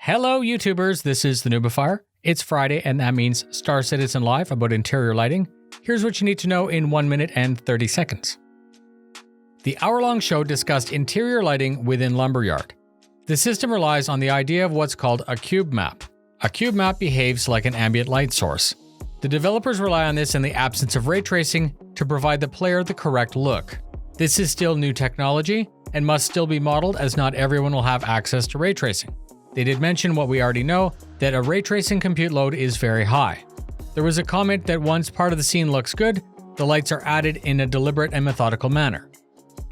Hello YouTubers, this is the noobifier. It's Friday and that means Star Citizen Live about interior lighting. Here's what you need to know in 1 minute and 30 seconds. The hour-long show discussed interior lighting within Lumberyard. The system relies on the idea of what's called a cube map. A cube map behaves like an ambient light source. The developers rely on this in the absence of ray tracing to provide the player the correct look. This is still new technology and must still be modeled as not everyone will have access to ray tracing. They did mention what we already know, that a ray tracing compute load is very high. There was a comment that once part of the scene looks good, the lights are added in a deliberate and methodical manner.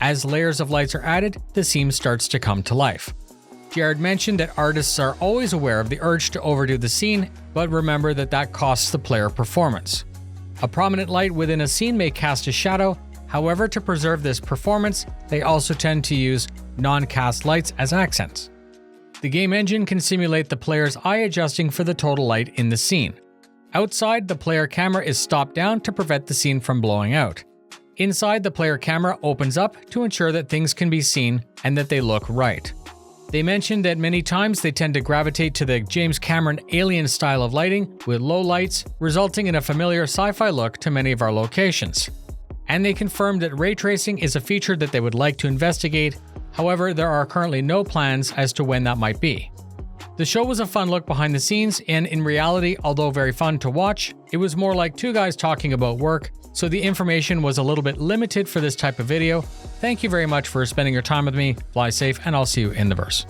As layers of lights are added, the scene starts to come to life. Jared mentioned that artists are always aware of the urge to overdo the scene, but remember that costs the player performance. A prominent light within a scene may cast a shadow, however, to preserve this performance, they also tend to use non-cast lights as accents. The game engine can simulate the player's eye adjusting for the total light in the scene. Outside, the player camera is stopped down to prevent the scene from blowing out. Inside, the player camera opens up to ensure that things can be seen and that they look right. They mentioned that many times they tend to gravitate to the James Cameron alien style of lighting with low lights, resulting in a familiar sci-fi look to many of our locations. And they confirmed that ray tracing is a feature that they would like to investigate. However, there are currently no plans as to when that might be. The show was a fun look behind the scenes, and in reality, although very fun to watch, it was more like two guys talking about work, so the information was a little bit limited for this type of video. Thank you very much for spending your time with me, fly safe, and I'll see you in the verse.